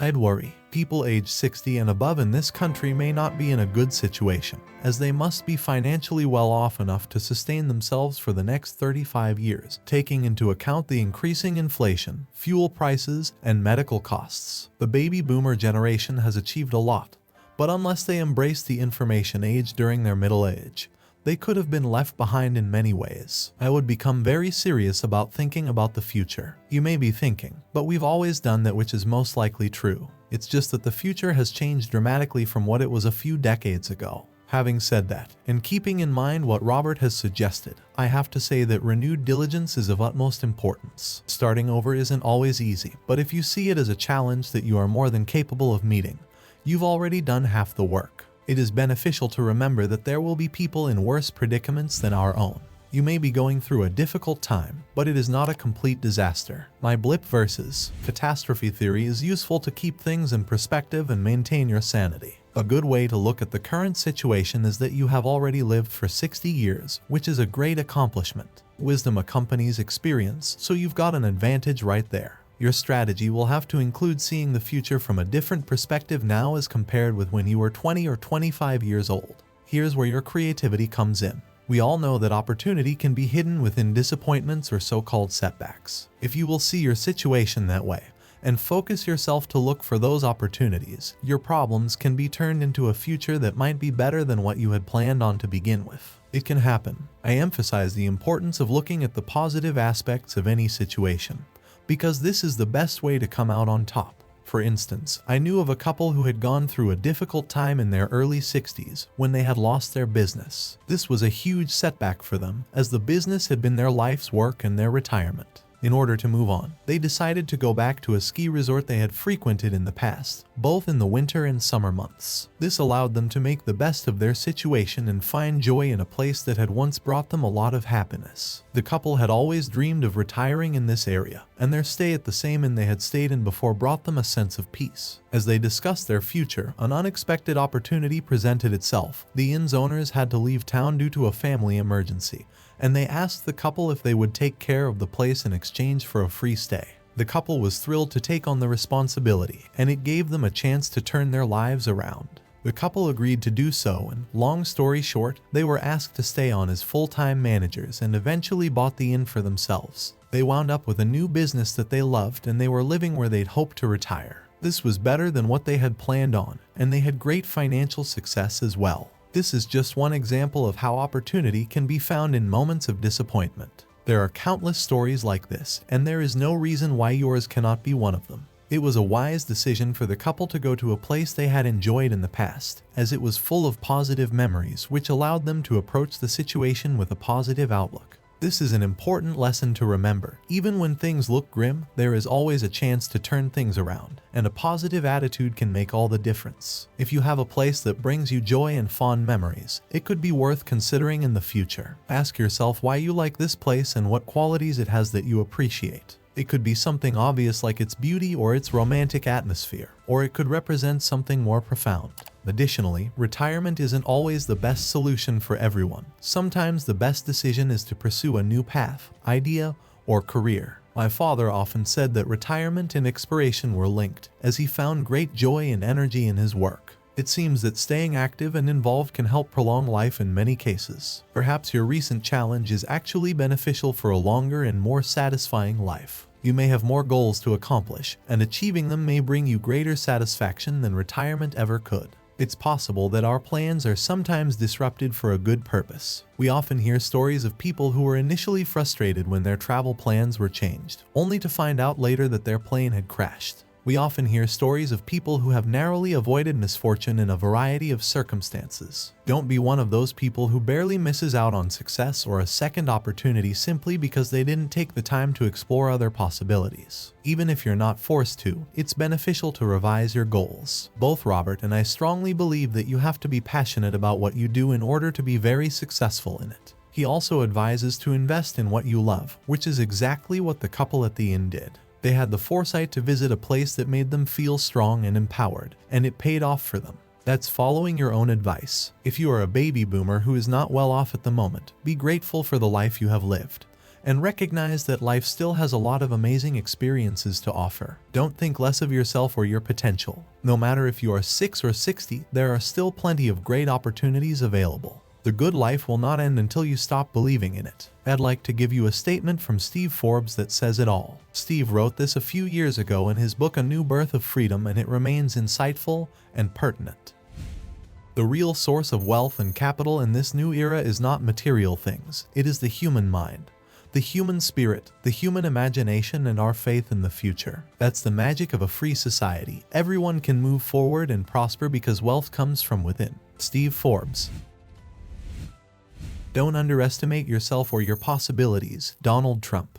I'd worry. People age 60 and above in this country may not be in a good situation, as they must be financially well off enough to sustain themselves for the next 35 years, taking into account the increasing inflation, fuel prices, and medical costs. The baby boomer generation has achieved a lot, but unless they embrace the information age during their middle age, they could have been left behind in many ways. I would become very serious about thinking about the future. You may be thinking, but we've always done that, which is most likely true. It's just that the future has changed dramatically from what it was a few decades ago. Having said that, and keeping in mind what Robert has suggested, I have to say that renewed diligence is of utmost importance. Starting over isn't always easy, but if you see it as a challenge that you are more than capable of meeting, you've already done half the work. It is beneficial to remember that there will be people in worse predicaments than our own. You may be going through a difficult time, but it is not a complete disaster. My blip versus catastrophe theory is useful to keep things in perspective and maintain your sanity. A good way to look at the current situation is that you have already lived for 60 years, which is a great accomplishment. Wisdom accompanies experience, so you've got an advantage right there. Your strategy will have to include seeing the future from a different perspective now as compared with when you were 20 or 25 years old. Here's where your creativity comes in. We all know that opportunity can be hidden within disappointments or so-called setbacks. If you will see your situation that way, and focus yourself to look for those opportunities, your problems can be turned into a future that might be better than what you had planned on to begin with. It can happen. I emphasize the importance of looking at the positive aspects of any situation, because this is the best way to come out on top. For instance, I knew of a couple who had gone through a difficult time in their early 60s when they had lost their business. This was a huge setback for them, as the business had been their life's work and their retirement. In order to move on, they decided to go back to a ski resort they had frequented in the past, both in the winter and summer months. This allowed them to make the best of their situation and find joy in a place that had once brought them a lot of happiness. The couple had always dreamed of retiring in this area, and their stay at the same inn they had stayed in before brought them a sense of peace. As they discussed their future, an unexpected opportunity presented itself. The inn's owners had to leave town due to a family emergency, and they asked the couple if they would take care of the place in exchange for a free stay. The couple was thrilled to take on the responsibility, and it gave them a chance to turn their lives around. The couple agreed to do so, and long story short, they were asked to stay on as full-time managers and eventually bought the inn for themselves. They wound up with a new business that they loved, and they were living where they'd hoped to retire. This was better than what they had planned on, and they had great financial success as well. This is just one example of how opportunity can be found in moments of disappointment. There are countless stories like this, and there is no reason why yours cannot be one of them. It was a wise decision for the couple to go to a place they had enjoyed in the past, as it was full of positive memories which allowed them to approach the situation with a positive outlook. This is an important lesson to remember. Even when things look grim, there is always a chance to turn things around, and a positive attitude can make all the difference. If you have a place that brings you joy and fond memories, it could be worth considering in the future. Ask yourself why you like this place and what qualities it has that you appreciate. It could be something obvious like its beauty or its romantic atmosphere, or it could represent something more profound. Additionally, retirement isn't always the best solution for everyone. Sometimes the best decision is to pursue a new path, idea, or career. My father often said that retirement and expiration were linked, as he found great joy and energy in his work. It seems that staying active and involved can help prolong life in many cases. Perhaps your recent challenge is actually beneficial for a longer and more satisfying life. You may have more goals to accomplish, and achieving them may bring you greater satisfaction than retirement ever could. It's possible that our plans are sometimes disrupted for a good purpose. We often hear stories of people who were initially frustrated when their travel plans were changed, only to find out later that their plane had crashed. We often hear stories of people who have narrowly avoided misfortune in a variety of circumstances. Don't be one of those people who barely misses out on success or a second opportunity simply because they didn't take the time to explore other possibilities. Even if you're not forced to, it's beneficial to revise your goals. Both Robert and I strongly believe that you have to be passionate about what you do in order to be very successful in it. He also advises to invest in what you love, which is exactly what the couple at the inn did. They had the foresight to visit a place that made them feel strong and empowered, and it paid off for them. That's following your own advice. If you are a baby boomer who is not well off at the moment, be grateful for the life you have lived, and recognize that life still has a lot of amazing experiences to offer. Don't think less of yourself or your potential. No matter if you are 6 or 60, there are still plenty of great opportunities available. The good life will not end until you stop believing in it. I'd like to give you a statement from Steve Forbes that says it all. Steve wrote this a few years ago in his book A New Birth of Freedom, and it remains insightful and pertinent. The real source of wealth and capital in this new era is not material things. It is the human mind, the human spirit, the human imagination, and our faith in the future. That's the magic of a free society. Everyone can move forward and prosper because wealth comes from within. Steve Forbes. Don't underestimate yourself or your possibilities. Donald Trump.